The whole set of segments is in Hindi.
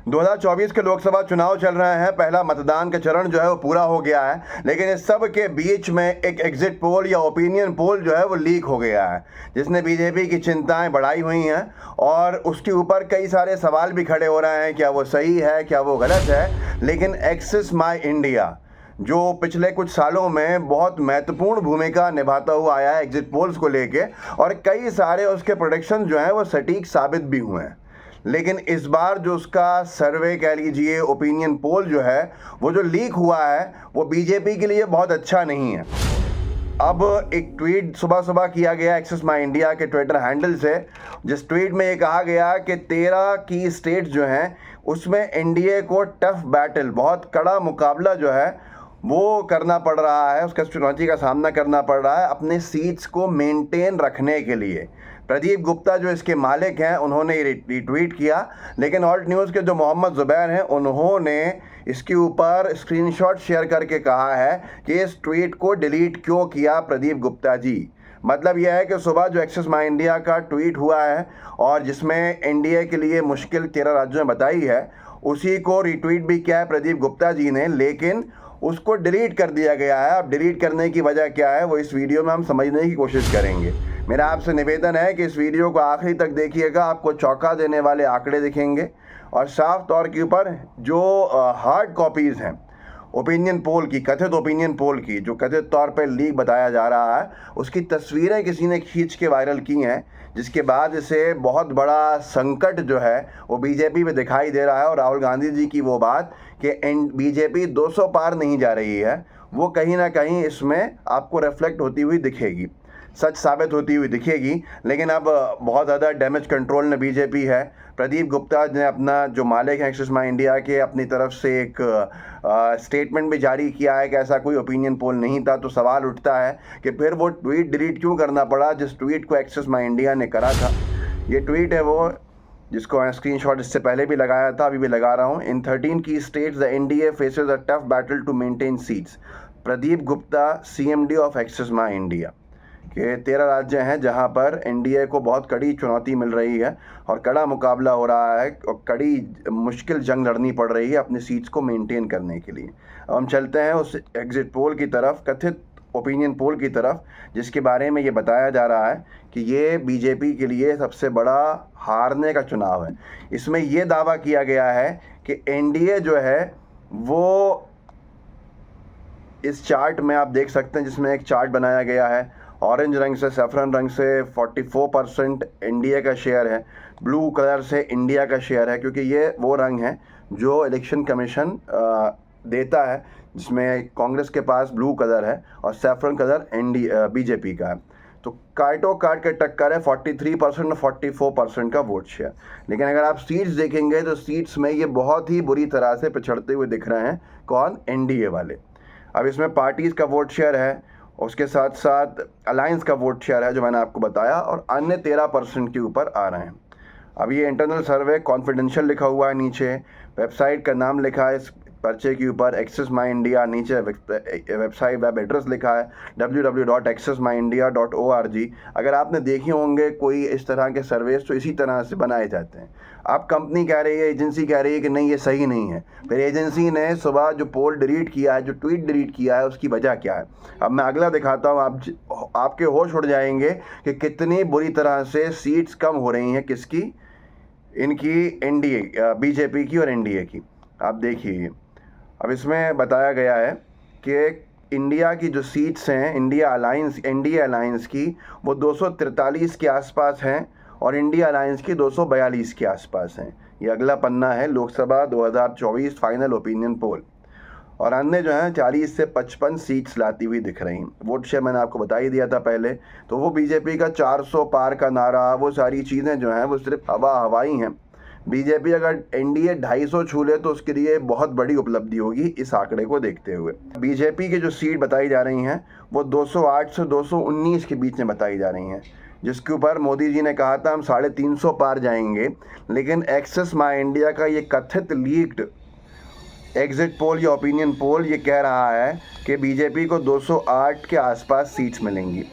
2024 के लोकसभा चुनाव चल रहे हैं। पहला मतदान का चरण जो है वो पूरा हो गया है, लेकिन इस सब के बीच में एक एग्जिट पोल या ओपिनियन पोल जो है वो लीक हो गया है, जिसने बीजेपी की चिंताएं बढ़ाई हुई हैं और उसके ऊपर कई सारे सवाल भी खड़े हो रहे हैं, क्या वो सही है, क्या वो गलत है। लेकिन एक्सेस माई इंडिया जो पिछले कुछ सालों में बहुत महत्वपूर्ण भूमिका निभाता हुआ आया है एग्जिट पोल्स को लेके, और कई सारे उसके प्रोडिक्शन जो हैं वो सटीक साबित भी हुए हैं। लेकिन इस बार जो उसका सर्वे कह लीजिए, ओपिनियन पोल जो है वो जो लीक हुआ है वो बीजेपी के लिए बहुत अच्छा नहीं है। अब एक ट्वीट सुबह सुबह किया गया एक्सेस माई इंडिया के ट्विटर हैंडल से, जिस ट्वीट में ये कहा गया कि 13 की स्टेट जो हैं उसमें एनडीए को टफ बैटल, बहुत कड़ा मुकाबला जो है वो करना पड़ रहा है, उसका चुनौती का सामना करना पड़ रहा है अपने सीट्स को मेंटेन रखने के लिए। प्रदीप गुप्ता जो इसके मालिक हैं उन्होंने रिट्वीट किया, लेकिन ऑल्ट न्यूज़ के जो मोहम्मद ज़ुबैर हैं उन्होंने इसके ऊपर स्क्रीनशॉट शेयर करके कहा है कि इस ट्वीट को डिलीट क्यों किया प्रदीप गुप्ता जी। मतलब यह है कि सुबह जो एक्सेस माई इंडिया का ट्वीट हुआ है और जिसमें एनडीए के लिए मुश्किल 13 राज्यों में बताई है, उसी को रिट्वीट भी किया है प्रदीप गुप्ता जी ने, लेकिन उसको डिलीट कर दिया गया है। अब डिलीट करने की वजह क्या है वो इस वीडियो में हम समझने की कोशिश करेंगे। मेरा आपसे निवेदन है कि इस वीडियो को आखिरी तक देखिएगा, आपको चौंका देने वाले आंकड़े दिखेंगे और साफ तौर के ऊपर जो हार्ड कॉपीज़ हैं ओपिनियन पोल की, कथित ओपिनियन पोल की, जो कथित तौर पर लीक बताया जा रहा है, उसकी तस्वीरें किसी ने खींच के वायरल की हैं, जिसके बाद इसे बहुत बड़ा संकट जो है वो बीजेपी में दिखाई दे रहा है। और राहुल गांधी जी की वो बात कि बीजेपी 200 पार नहीं जा रही है, वो कहीं ना कहीं इसमें आपको रिफ्लेक्ट होती हुई दिखेगी, सच साबित होती हुई दिखेगी। लेकिन अब बहुत ज़्यादा डैमेज कंट्रोल में बीजेपी है। प्रदीप गुप्ता ने अपना, जो मालिक है एक्सेस माई इंडिया के, अपनी तरफ से एक स्टेटमेंट भी जारी किया है कि ऐसा कोई ओपिनियन पोल नहीं था। तो सवाल उठता है कि फिर वो ट्वीट डिलीट क्यों करना पड़ा जिस ट्वीट को एक्सेस माई इंडिया ने करा था। ये ट्वीट है वो जिसको मैं स्क्रीनशॉट इससे पहले भी लगाया था, अभी भी लगा रहा हूँ। इन 13 की states the NDA faces a tough battle to maintain seats. Pradeep Gupta, CMD of Axis My India के 13 राज्य हैं जहां पर एनडीए को बहुत कड़ी चुनौती मिल रही है और कड़ा मुकाबला हो रहा है और कड़ी मुश्किल जंग लड़नी पड़ रही है अपनी सीट्स को मेंटेन करने के लिए। अब हम चलते हैं उस एग्जिट पोल की तरफ, कथित ओपिनियन पोल की तरफ, जिसके बारे में ये बताया जा रहा है कि ये बीजेपी के लिए सबसे बड़ा हारने का चुनाव है। इसमें ये दावा किया गया है कि एनडीए जो है वो, इस चार्ट में आप देख सकते हैं जिसमें एक चार्ट बनाया गया है, ऑरेंज रंग से, सैफरन रंग से 44% एनडीए का शेयर है, ब्लू कलर से इंडिया का शेयर है, क्योंकि ये वो रंग है जो इलेक्शन कमीशन देता है, जिसमें कांग्रेस के पास ब्लू कलर है और सैफरन कलर बीजेपी का है। तो काटो काट के टक्कर है 43% और 44% का वोट शेयर। लेकिन अगर आप सीट्स देखेंगे तो सीट्स में ये बहुत ही बुरी तरह से पिछड़ते हुए दिख रहे हैं। कौन? एनडीए वाले। अब इसमें पार्टीज़ का वोट शेयर है, उसके साथ साथ अलायंस का वोट शेयर है जो मैंने आपको बताया, और अन्य 13% के ऊपर आ रहे हैं। अब ये इंटरनल सर्वे कॉन्फिडेंशियल लिखा हुआ है, नीचे वेबसाइट का नाम लिखा है इस पर्चे के ऊपर, एक्सेस माई इंडिया, नीचे वेबसाइट वेब एड्रेस लिखा है www.accessmyindia.org। अगर आपने देखे होंगे कोई इस तरह के सर्वेस तो इसी तरह से बनाए जाते हैं। अब कंपनी कह रही है, एजेंसी कह रही है कि नहीं ये सही नहीं है, फिर एजेंसी ने सुबह जो पोल डिलीट किया है, जो ट्वीट डिलीट किया है, उसकी वजह क्या है। अब मैं अगला दिखाता हूँ, आपके होश उड़ जाएंगे कि कितनी बुरी तरह से सीट्स कम हो रही हैं, किसकी? इनकी, एनडीए, बीजेपी की और एनडीए की। आप देखिए, अब इसमें बताया गया है कि इंडिया की जो सीट्स हैं एनडीए अलायंस की, वो 243 के आसपास हैं और इंडिया अलायंस की 242 के आसपास हैं। ये अगला पन्ना है, लोकसभा 2024 फाइनल ओपिनियन पोल। और अन्य जो हैं 40 से 55 सीट्स लाती हुई दिख रही। वोट शेयर मैंने आपको बता ही दिया था पहले, तो वो बीजेपी का 400 पार का नारा, वो सारी चीज़ें जो हैं वो सिर्फ हवाई हैं। बीजेपी अगर एनडीए 250 छू ले तो उसके लिए बहुत बड़ी उपलब्धि होगी इस आंकड़े को देखते हुए। बीजेपी की जो सीट बताई जा रही हैं वो 208 से 219 के बीच में बताई जा रही हैं, जिसके ऊपर मोदी जी ने कहा था हम 350 पार जाएंगे। लेकिन एक्सेस माई इंडिया का ये कथित लीक्ड एग्जिट पोल या ओपिनियन पोल ये कह रहा है कि बीजेपी को 208 के आसपास सीट्स मिलेंगी।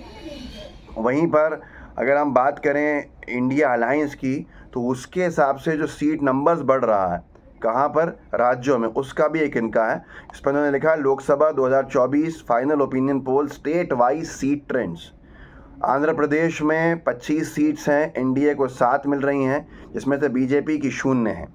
वहीं पर अगर हम बात करें इंडिया अलायंस की, तो उसके हिसाब से जो सीट नंबर्स बढ़ रहा है, कहाँ पर, राज्यों में, उसका भी एक इनका है। इस पर उन्होंने लिखा है Lok Sabha 2024 final opinion poll state wise seat trends. Andhra Pradesh में 25 सीट्स हैं, एनडीए को 7 मिल रही हैं जिसमें से बीजेपी की 0 है।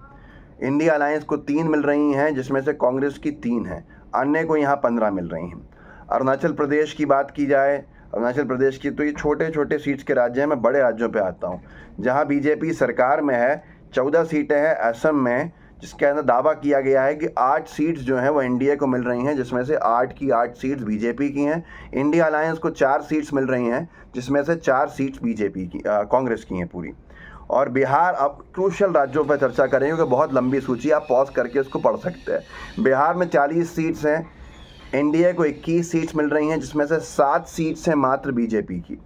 इंडिया अलायंस को 3 मिल रही हैं जिसमें से कांग्रेस की 3 है। अन्य को यहाँ 15 मिल रही हैं। अरुणाचल प्रदेश की बात की जाए, अरुणाचल प्रदेश की, तो ये छोटे छोटे सीट्स के राज्य हैं। मैं बड़े राज्यों पे आता हूँ जहाँ बीजेपी सरकार में है। 14 सीटें हैं असम में, जिसके अंदर दावा किया गया है कि 8 सीट्स जो हैं वो एनडीए को मिल रही हैं जिसमें से 8 की 8 सीट्स बीजेपी की हैं। इंडिया अलायंस को 4 सीट्स मिल रही हैं जिसमें से 4 सीट्स बीजेपी की, कांग्रेस की हैं पूरी। और बिहार, अब क्रूशल राज्यों पर चर्चा करेंगे क्योंकि बहुत लंबी सूची, आप पॉज करके उसको पढ़ सकते हैं। बिहार में 40 सीट्स हैं, एनडीए को 21 सीट्स मिल रही हैं जिसमें से 7 सीट्स हैं मात्र बीजेपी की।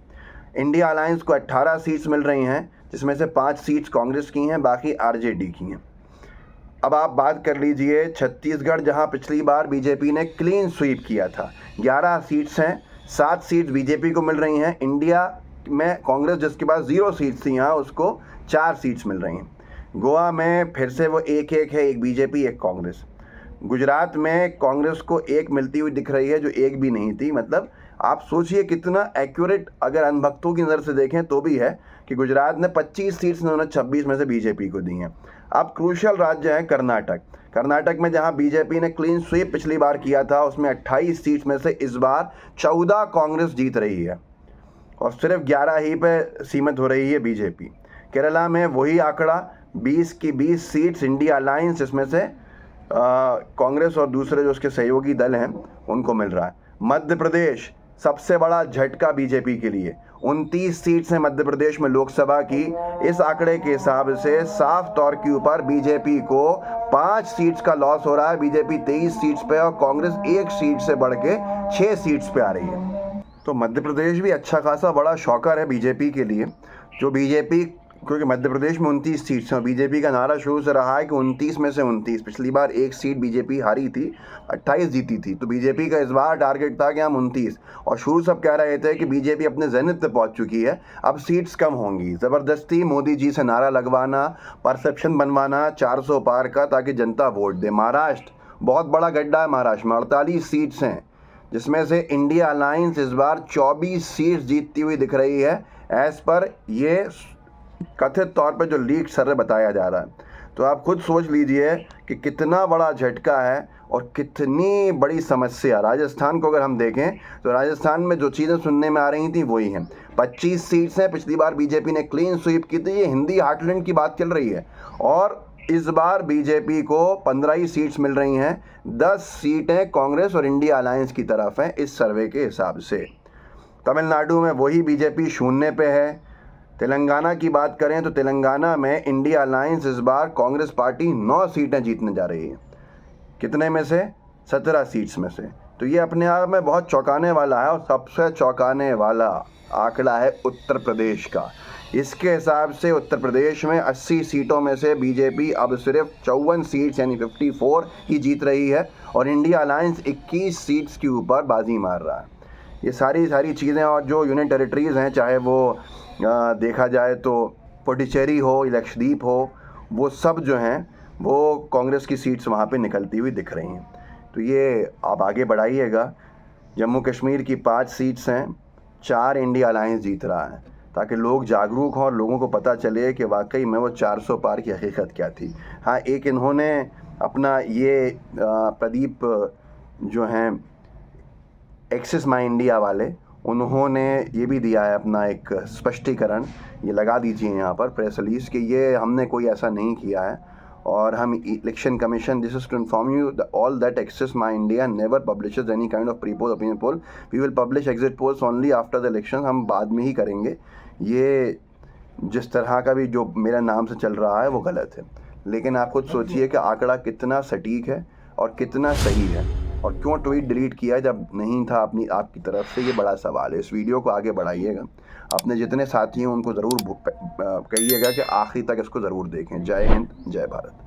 इंडिया अलायंस को 18 सीट्स मिल रही हैं जिसमें से 5 सीट्स कांग्रेस की हैं, बाकी आरजेडी की हैं। अब आप बात कर लीजिए छत्तीसगढ़, जहां पिछली बार बीजेपी ने क्लीन स्वीप किया था। 11 सीट्स हैं, 7 सीट्स बीजेपी को मिल रही हैं। इंडिया में कांग्रेस जिसके पास 0 सीट्स थी, यहाँ उसको 4 सीट्स मिल रही हैं। गोवा में फिर से वो 1-1 है, एक बीजेपी एक कांग्रेस। गुजरात में कांग्रेस को 1 मिलती हुई दिख रही है जो 1 भी नहीं थी। मतलब आप सोचिए कितना एक्यूरेट, अगर अनभक्तों की नज़र से देखें तो भी है कि गुजरात ने 25 सीट्स उन्होंने 26 में से बीजेपी को दी हैं। अब क्रूशल राज्य है कर्नाटक। कर्नाटक में जहां बीजेपी ने क्लीन स्वीप पिछली बार किया था, उसमें 28 सीट्स में से इस बार 14 कांग्रेस जीत रही है और सिर्फ 11 ही पे सीमित हो रही है बीजेपी। केरला में वही आंकड़ा, 20 की 20 सीट्स इंडिया अलायंस, इसमें से कांग्रेस और दूसरे जो उसके सहयोगी दल हैं उनको मिल रहा है। मध्य प्रदेश सबसे बड़ा झटका बीजेपी के लिए, 29 सीट्स हैं मध्य प्रदेश में लोकसभा की। इस आंकड़े के हिसाब से साफ तौर के ऊपर बीजेपी को 5 सीट्स का लॉस हो रहा है। बीजेपी 23 सीट्स पे और कांग्रेस 1 सीट से बढ़ के 6 सीट्स पे आ रही है। तो मध्य प्रदेश भी अच्छा खासा बड़ा शॉकर है बीजेपी के लिए, जो बीजेपी, क्योंकि मध्य प्रदेश में 29 सीट्स हैं और बीजेपी का नारा शुरू से रहा है कि 29 में से 29। पिछली बार 1 सीट बीजेपी हारी थी, 28 जीती थी, तो बीजेपी का इस बार टारगेट था कि हम 29। और शुरू सब कह रहे थे कि बीजेपी अपने ज़ेनिथ पे पहुंच चुकी है, अब सीट्स कम होंगी। ज़बरदस्ती मोदी जी से नारा लगवाना, परसेप्शन बनवाना 400 पार का, ताकि जनता वोट दे। महाराष्ट्र बहुत बड़ा गड्ढा है, महाराष्ट्र में 48 सीट्स हैं जिसमें से इंडिया अलायंस इस बार 24 सीट्स जीतती हुई दिख रही है, एज पर ये कथित तौर पर जो लीक सर्वे बताया जा रहा है। तो आप खुद सोच लीजिए कि कितना बड़ा झटका है और कितनी बड़ी समस्या। राजस्थान को अगर हम देखें तो राजस्थान में जो चीज़ें सुनने में आ रही थी वही हैं। 25 सीट्स हैं, पिछली बार बीजेपी ने क्लीन स्वीप की थी, ये हिंदी हार्टलैंड की बात चल रही है। और इस बार बीजेपी को 15 ही सीट्स मिल रही हैं, 10 सीटें कांग्रेस और इंडिया अलायंस की तरफ हैं इस सर्वे के हिसाब से। तमिलनाडु में वही बीजेपी 0 पे है। तेलंगाना की बात करें तो तेलंगाना में इंडिया अलायंस इस बार कांग्रेस पार्टी 9 सीटें जीतने जा रही है। कितने में से? 17 सीट्स में से। तो ये अपने आप में बहुत चौंकाने वाला है। और सबसे चौंकाने वाला आंकड़ा है उत्तर प्रदेश का। इसके हिसाब से उत्तर प्रदेश में 80 सीटों में से बीजेपी अब सिर्फ 54 सीट्स यानी 54 ही जीत रही है और इंडिया अलायंस 21 सीट्स के ऊपर बाजी मार रहा है। ये सारी चीज़ें, और जो यूनियन टेरिटरीज़ हैं, चाहे वो देखा जाए तो पुडुचेरी हो, लक्षद्वीप हो, वो सब जो हैं वो कांग्रेस की सीट्स वहाँ पे निकलती हुई दिख रही हैं। तो ये आप आगे बढ़ाइएगा। जम्मू कश्मीर की 5 सीट्स हैं, 4 इंडिया अलायंस जीत रहा है, ताकि लोग जागरूक हों और लोगों को पता चले कि वाकई में वो 400 पार की हकीकत क्या थी। हाँ, एक इन्होंने अपना ये प्रदीप जो हैं एक्सिस माई इंडिया वाले, उन्होंने ये भी दिया है अपना एक स्पष्टीकरण, ये लगा दीजिए यहाँ पर प्रेस रिलीज, कि ये हमने कोई ऐसा नहीं किया है और हम election commission, this is to inform you all that Axis My India never publishes any kind of pre poll opinion poll, we will publish exit polls only after the election. हम बाद में ही करेंगे। ये जिस तरह का भी जो मेरा नाम से चल रहा है वो गलत है। लेकिन आप खुद सोचिए कि आंकड़ा कितना सटीक है और कितना सही है, और क्यों ट्वीट डिलीट किया जब नहीं था आपकी तरफ से, ये बड़ा सवाल है। इस वीडियो को आगे बढ़ाइएगा, अपने जितने साथी हैं उनको ज़रूर कहिएगा कि आखिरी तक इसको ज़रूर देखें। जय हिंद, जय भारत।